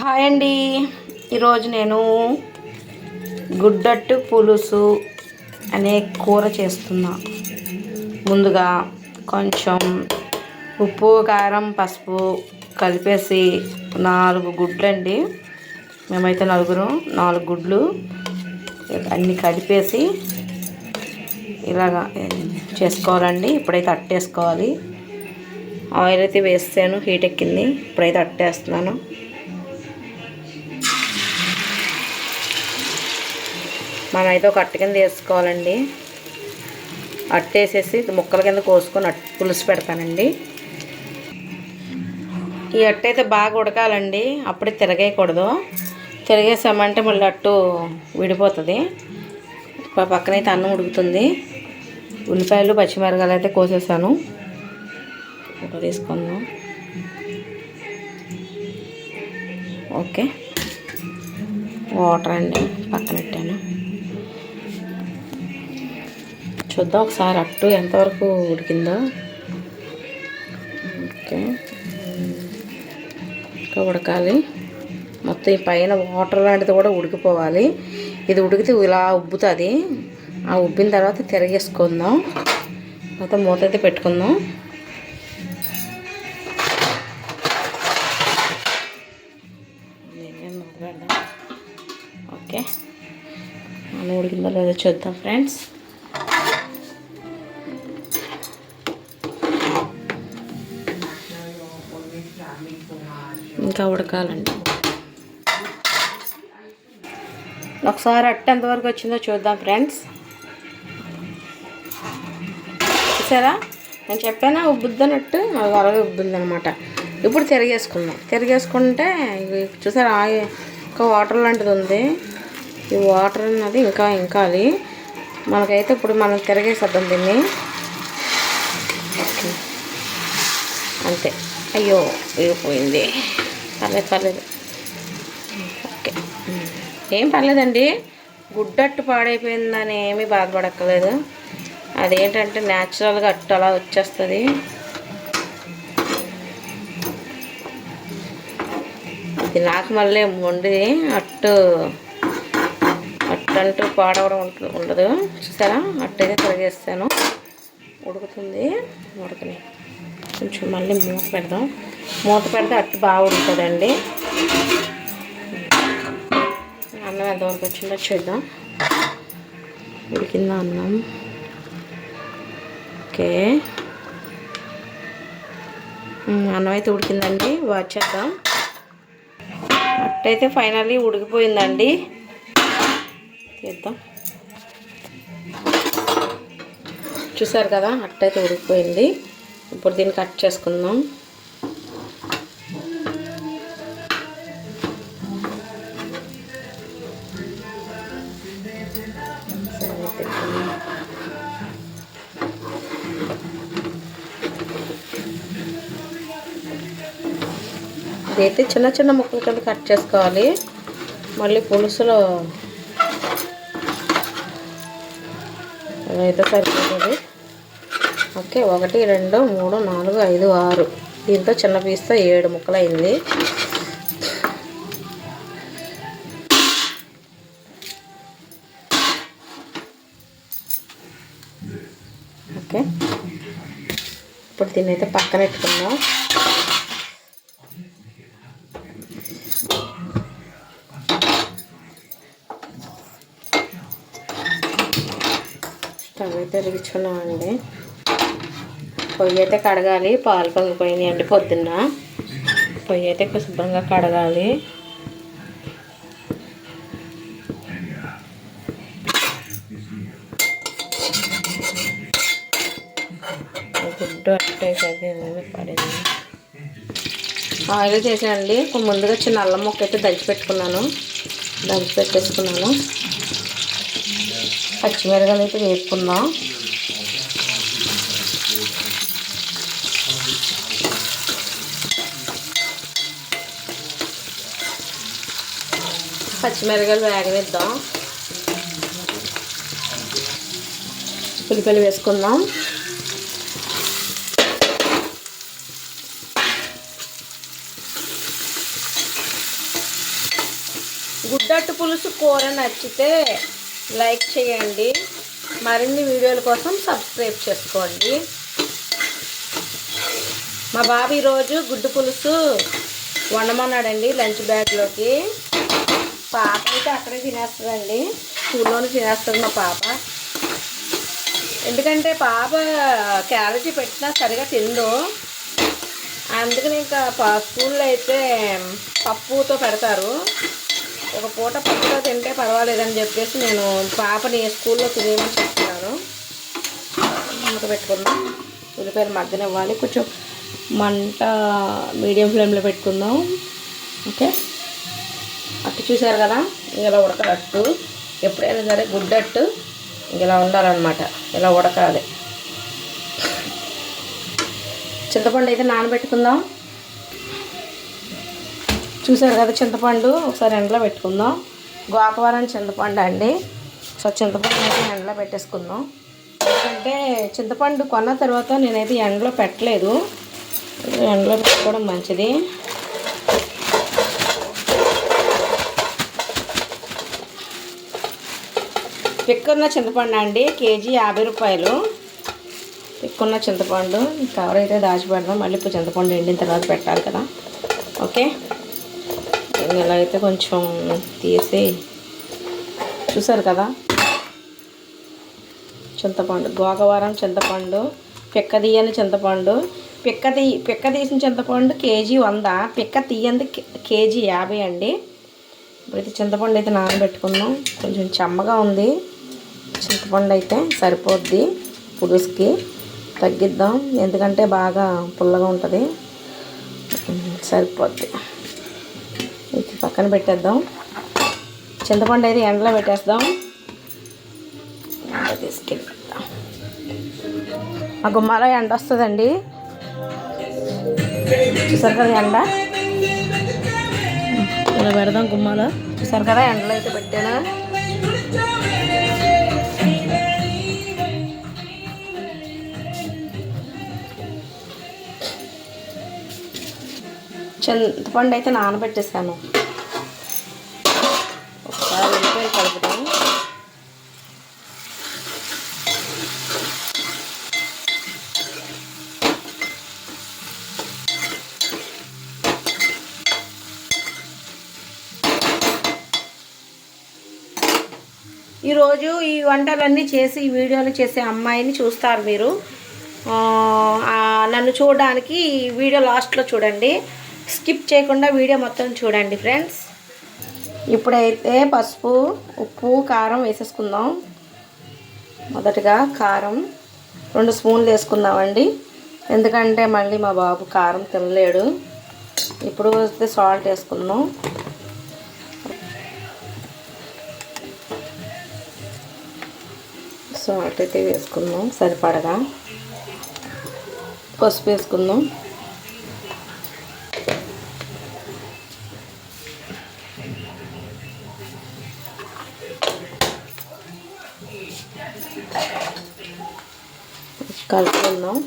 Hi అండి. ఈరోజు నేను గుడ్డట్టు పులుసు అనే కూర చేస్తున్నా. ముందుగా కొంచెం ఉప్పు, కారం, పసుపు కలిపేసి 4 గుడ్లండి, మేమైతే నలుగురు, 4 గుడ్లు అన్నీ కలిపేసి ఇలాగా చేసుకోవాలండి. ఇప్పుడైతే అట్టేసుకోవాలి. ఆయిల్ అయితే వేసాను, హీట్ ఎక్కింది. ఇప్పుడైతే అట్టేస్తున్నాను. మనమైతే ఒక అట్ట కింద వేసుకోవాలండి. అట్టేసేసి ముక్కల కింద కోసుకొని పులుసు పెడతానండి. ఈ అట్ట అయితే బాగా ఉడకాలండి, అప్పుడే తిరగేయకూడదు. తిరగేసామంటే మళ్ళీ అట్టు విడిపోతుంది. పక్కనైతే అన్నం ఉడుకుతుంది. ఉల్లిపాయలు, పచ్చిమిరపకాయలు అయితే కోసేసాను. ఫోటో తీసుకుందాం. ఓకే, వాటర్ అండి పక్కన పెట్టాను. చూద్దాం ఒకసారి అట్టు ఎంతవరకు ఉడికిందో. ఓకే, ఇంకా ఉడకాలి. మొత్తం ఈ పైన వాటర్ లాంటిది కూడా ఉడికిపోవాలి. ఇది ఉడికితే ఇలా ఉబ్బుతుంది. ఆ ఉబ్బిన తర్వాత తిరగేసుకుందాం. మొత్తం మూత అయితే పెట్టుకుందాం. ఓకే, అన్నం ఉడికిందో లేదో చూద్దాం ఫ్రెండ్స్. ఇంకా ఉడకాలండి. ఒకసారి అట్ట ఎంతవరకు వచ్చిందో చూద్దాం ఫ్రెండ్స్. చూసారా, నేను చెప్పానా ఉబ్బుద్దనట్టు, అది అలాగే ఉబ్బుందనమాట. ఇప్పుడు తిరిగేసుకుంటే చూసారా, ఇంకా వాటర్ లాంటిది ఉంది. ఈ వాటర్ అన్నది ఇంకా ఇంకాలి మనకైతే. ఇప్పుడు మనం తిరిగేసేద్దాం దీన్ని. ఓకే, అంతే. అయ్యో విడిపోయింది. పర్లేదు. ఓకే, ఏం పర్లేదండి. గుడ్డట్టు పాడైపోయిందని ఏమీ బాధపడక్కర్లేదు. అదేంటంటే న్యాచురల్గా అట్టు అలా వచ్చేస్తుంది. ఇది నాకు మళ్ళీ వండి అట్టంటూ పాడవడం ఉండదు. చూసారా, అట్టయితే తిరిగేస్తాను. ఉడుకుతుంది. ఉడకని కొంచెం మళ్ళీ మూత పెడదాం. మూత పెడితే అట్టు బాగా ఉడుకుతుందండి. అన్నం ఎంతవరకు వచ్చిందో చూద్దాం. ఉడికిందా అన్నం? ఓకే, అన్నం అయితే ఉడికిందండి. వచ్చేద్దాం. అట్టయితే ఫైనల్లీ ఉడికిపోయిందండి. తీద్దాం. చూసారు కదా, అట్టయితే ఉడికిపోయింది. ఇప్పుడు దీన్ని కట్ చేసుకుందాం. ఇదైతే చిన్న చిన్న ముక్కల కింద కట్ చేసుకోవాలి. మళ్ళీ పులుసులో అయితే సరిపోతుంది. ఓకే, 1 2 3 4 5 6 దీంతో చిన్న పీస్తో 7 ముక్కలు అయింది. ఓకే, ఇప్పుడు దీన్ని అయితే పక్కన పెట్టుకుందాం. స్టవ్ అయితే వెలిగించుకున్నామండి. పొయ్యి అయితే కడగాలి. పాలు పొంగిపోయినాయండి పొద్దున్న. పొయ్యి అయితే శుభ్రంగా కడగాలి. గుడ్డు అట్టేసి పడింది. ఆయిల్ చేసానండి. ముందుగా చిన్న అల్లం ముక్క అయితే దంచి పెట్టేసుకున్నాను. పచ్చిమిరపకాయలు అయితే వేసుకుందాం. పచ్చిమిరపకాయలు వేగనిద్దాం. ఉల్లిపాయలు వేసుకుందాం. గుడ్డట్టు పులుసు కూర నచ్చితే లైక్ చేయండి. మరిన్ని వీడియోల కోసం సబ్స్క్రైబ్ చేసుకోండి. మా బాబు ఈరోజు గుడ్డు పులుసు వండమన్నాడండి లంచ్ బ్యాగ్లోకి. పాప అయితే అక్కడే తినేస్తుందండి, స్కూల్లోనే తినేస్తుంది మా పాప. ఎందుకంటే పాప క్యారేజీ పెట్టినా సరిగా తిందో, అందుకని ఇంకా స్కూల్లో అయితే పప్పుతో పెడతారు. ఒక పూట పప్పుతో తింటే పర్వాలేదని చెప్పేసి నేను పాపని స్కూల్లో తినేయమని చెప్తున్నాను. మూత పెట్టుకుందాం. ఉల్లిపాయలు మగ్గనివ్వాలి. కొంచెం మంట మీడియం ఫ్లేమ్లో పెట్టుకుందాం. ఓకే, అట్టు చూసారు కదా, ఇలా ఉడకలట్టు. ఎప్పుడైనా సరే గుడ్డట్టు ఇలా ఉండాలన్నమాట, ఇలా ఉడకాలి. చింతపండు అయితే నానబెట్టుకుందాం. చూసారు కదా చింతపండు, ఒకసారి ఎండలో పెట్టుకుందాం. గోకవరం చింతపండు అండి. సో చింతపండు అయితే ఎండలో పెట్టేసుకుందాం. ఎందుకంటే చింతపండు కొన్న తర్వాత నేనైతే ఎండలో పెట్టలేదు, ఎండలో పెట్టుకోవడం మంచిది. పిక్కున్న చింతపండు అండి, కేజీ 50 రూపాయలు. పిక్కున్న చింతపండు కవర్ అయితే దాచిపెడదాం, మళ్ళీ ఇప్పుడు చింతపండు ఎండిన తర్వాత పెట్టాలి కదా. ఓకే, ఇలా అయితే కొంచెం తీసి చూసారు కదా, చింతపండు గోకవరం చింతపండు, పిక్క తీయని చింతపండు. పిక్క తీసిన చింతపండు కేజీ 100, పిక్క తీయంది కేజీ 50 అండి. ఇప్పుడైతే చింతపండు అయితే నానబెట్టుకుందాం. కొంచెం చెమ్మగా ఉంది చింతపండు, అయితే సరిపోద్ది పులుసుకి. తగ్గిద్దాం ఎందుకంటే బాగా పుల్లగా ఉంటుంది, సరిపోద్ది. ఇది పక్కన పెట్టేద్దాం. చింతపండు అయితే ఎండలో పెట్టేద్దాం. తీసుకెళ్తాం. ఆ గుమ్మాలో ఎండ వస్తుందండి, చూసారు కదా ఎండ. ఇలా పెడదాం గుమ్మాలో. చూసారు కదా ఎండలో అయితే పెట్టాను. చింతపండు అయితే నానబెట్టేసాను. ఒకసారి ఉల్లిపాయలు కలుపుదాం. ఈరోజు ఈ వంటలన్నీ చేసి ఈ వీడియోలు చేసే అమ్మాయిని చూస్తారు మీరు. నన్ను చూడడానికి వీడియో లాస్ట్లో చూడండి, స్కిప్ చేయకుండా వీడియో మొత్తం చూడండి ఫ్రెండ్స్. ఇప్పుడైతే పసుపు, ఉప్పు, కారం వేసేసుకుందాం. మొదటగా కారం 2 స్పూన్లు వేసుకుందామండి, ఎందుకంటే మళ్ళీ మా బాబు కారం తినలేడు. ఇప్పుడు వస్తే సాల్ట్ వేసుకుందాం. సాల్ట్ అయితే వేసుకుందాం సరిపడగా. పసుపు వేసుకుందాం. కలుపుకుందాం.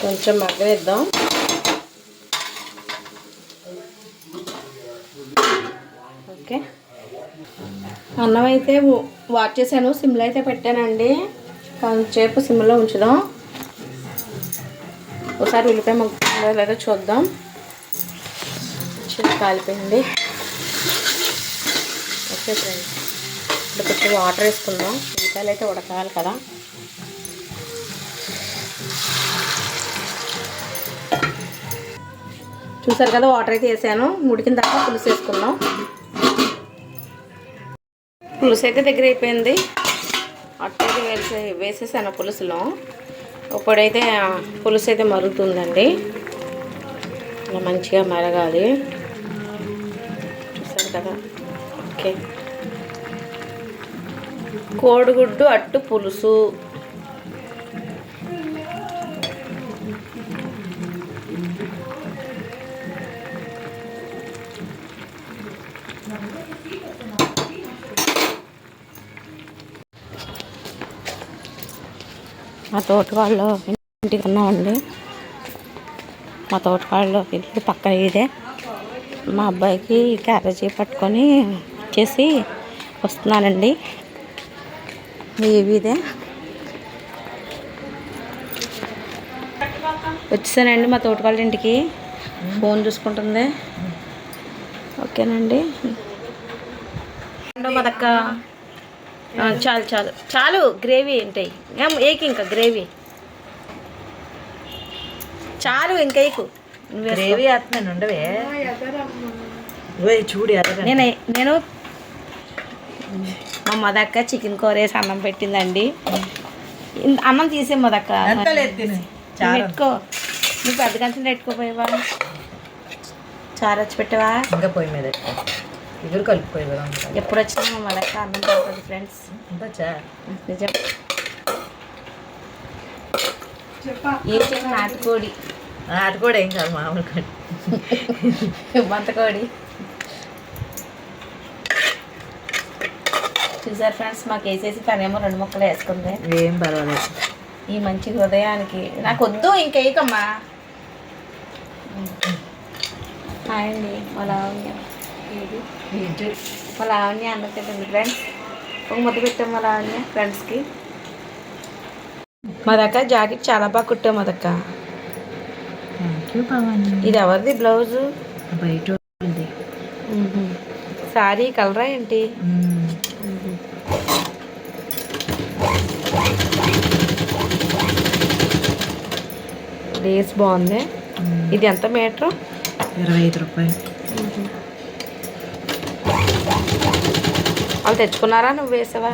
కొంచెం మగ్గనిద్దాం. ఓకే, అన్నం అయితే వాచ్ చేశాను, సిమ్లో అయితే పెట్టానండి. కొంచెంసేపు సిమ్లో ఉంచుదాం. ఒకసారి ఉల్లిపాయ మగ్గుతుందో లేదో చూద్దాం. చిన్న కాలిపోయింది. ఓకే ఫ్రెండ్స్, ఇప్పుడు కొంచెం వాటర్ వేసుకుందాం. ఉల్లిపాయలు అయితే ఉడకాలి కదా. చూసారు కదా, వాటర్ అయితే వేసాను. ఉడికిన తర్వాత పులుసు వేసుకుందాం. పులుసు అయితే దగ్గర అయిపోయింది. అట్టయితే వేసేసాను పులుసులో. ఇప్పుడైతే పులుసు అయితే మరుగుతుందండి. ఇలా మంచిగా మరగాలి. చూసారు కదా. ఓకే, కోడిగుడ్డు అట్టు పులుసు. మా తోటకాళ్ళు ఇంటికి ఉన్నామండి. మా తోటకాళ్ళు ఇల్లు పక్కన ఇదే. మా అబ్బాయికి క్యారేజీ పట్టుకొని వచ్చేసి వస్తున్నానండి. ఇదే వచ్చేసానండి మా తోటకాళ్ళ ఇంటికి. ఫోన్ చూసుకుంటుంది. ఓకేనండి. మదక్క చాలు చాలు చాలు. గ్రేవీ ఏంటాయి ఏకి ఇంకా గ్రేవీ చాలు ఇంకేకు. గ్రేవీ వేస్తున్నాను ఉండవే. చూడు నేను మా మదక్క చికెన్ కూర వేసి అన్నం పెట్టిందండి. అన్నం తీసే మదక్క పెట్టుకో. నువ్వు పెద్ద కంచెలు పెట్టుకోపోయావా? చారు వచ్చి పెట్టావా? ఇంకా పొయ్యి మీద ఎగురు కలిపిపోయి. ఎప్పుడు వచ్చినా మా మదక్క అన్నం పడుతుంది ఫ్రెండ్స్. నిజం. ఏ చికెన్? నాటుకోడి. నాటుకోడి ఏం కాదు, మామూలు కోడి. బంతకోడి. చూసారు ఫ్రెండ్స్, మాకు వేసేసి తనేమో 2 ముక్కలు వేసుకుంది. ఏం పర్వాలేదు. ఈ మంచి హృదయానికి నాకు వద్దు ఇంకేకమ్మా. హాయ్ అండి. మా లావణ్య అన్నం తింటుంది ఫ్రెండ్స్. ఒక ముద్ద పెట్టాం మా లావణ్య ఫ్రెండ్స్కి. మా దగ్గర జాకెట్ చాలా బాగా కుట్టాం. మా దగ్గర ఇది ఎవరిది బ్లౌజు? బయట సారీ కలరా ఏంటి? లేస్ బాగుంది. ఇది ఎంత మీటరు? 25 రూపాయలు. వాళ్ళు తెచ్చుకున్నారా? నువ్వు వేసావా?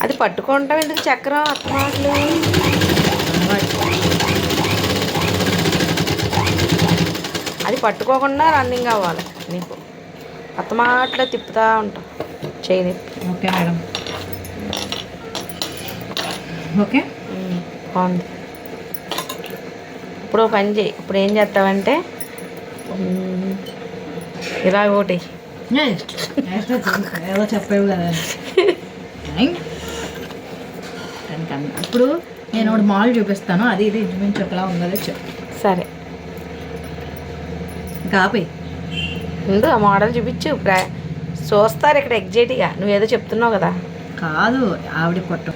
అది పట్టుకుంటాం ఎందుకు చక్రం అత్తమాటలు? అది పట్టుకోకుండా రన్నింగ్ అవ్వాలి నీకు. అత్తమాటలో తిప్పుతూ ఉంటాం చేయని. Okay madam. ఓకే బాగుంది. ఇప్పుడు పని చేయి. ఇప్పుడు ఏం చేస్తావంటే ఇలా ఒకటి ఏదో చెప్పేవి కదా. ఇప్పుడు నేను ఒకటి మాల్ చూపిస్తాను. అది ఇది ఇంచుమించు ఒకలా ఉందో చెప్పు. సరే కాపీ ముందు ఆ మోడల్ చూపించు. చూస్తారు ఇక్కడ ఎగ్జాక్ట్గా. నువ్వేదో చెప్తున్నావు కదా. కాదు, ఆవిడ కొట్టు.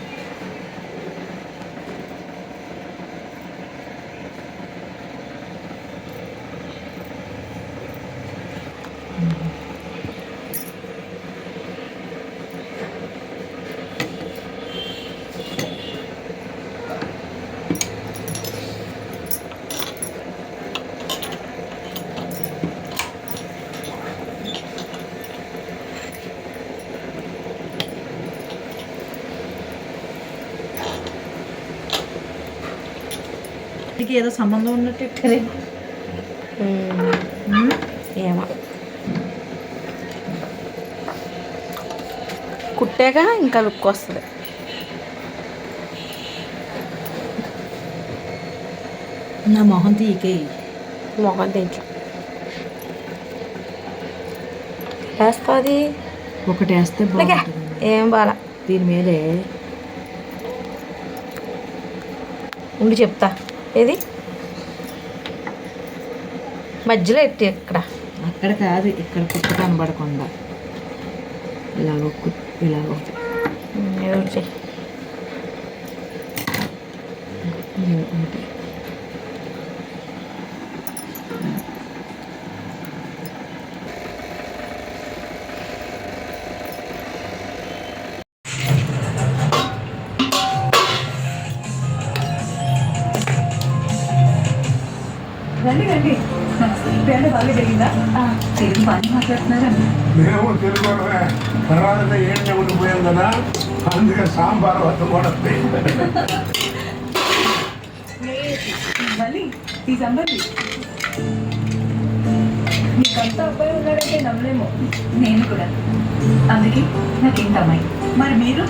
ఏదో సంబంధం ఉన్నట్టు ఏమో కుట్టాక ఇంకా లుక్ వస్తుంది. నా మొహం తీకే. మొహం దీంట్లో వేస్తుంది. ఒకటి వేస్తే బాగుంటుంది. ఏం బాగా దీని మీదే ఉండి చెప్తా. ఏది మధ్యలో ఎట్టి ఇక్కడ అక్కడ కాదు, ఇక్కడ కుట్టు కనబడకుండా ఇలాగ ఇలాగ అంటే రండి రండి. పేడ బాగా జరిగిందా? తెలుగు బాగా మాట్లాడుతున్నారండి. మేము తెలుగు తర్వాత ఏం ఉండిపోయాం కదా, అందుకే సాంబార్ వద్ద కూడా మళ్ళీ ఈ సంబంధి నీకంతా అబ్బాయి ఉన్నాడంటే నమ్మలేము. నేను కూడా. అందుకే నాకేంత అమ్మాయి. మరి మీరు?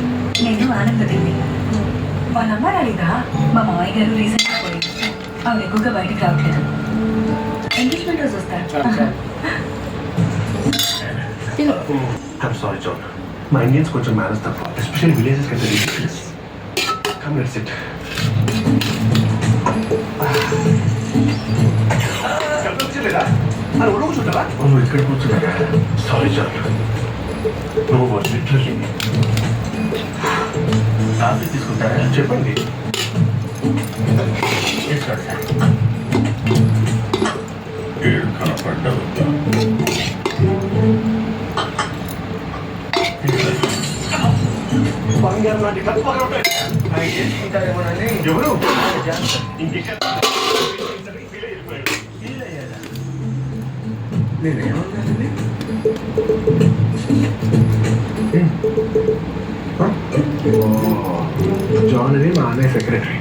నేను ఆనందదేవి. వాళ్ళ అమ్మ రాలేదా? మా మామయ్య గారు రీసెంట్గా పోయింది. ఆవిడ ఎక్కువగా బయటికి రావట్లేదు. ఎంగేజ్మెంట్ రోజు వస్తారు. I'm sorry, John. మా ఇండియన్స్ కొంచెం మేనేజ్ తప్ప, ఎస్పెషల్లీ విలేజెస్ కంటే రిడిక్యులస్. Come let's sit. కనిపించలేదా? మరి ఒళ్ళు కూర్చుంటారా? నువ్వు ఇక్కడ కూర్చున్నారా? సారీ జాన్, నువ్వు లిటరల్లీ. కాఫీ తీసుకుంటారా? చెప్పండి. ఏడు కనపడ్డావు. బంగారు లాంటి కప్ప ఎవరు నేనేమన్నానండి? జాన్ అని మా అన్నయ్య సెక్రటరీ.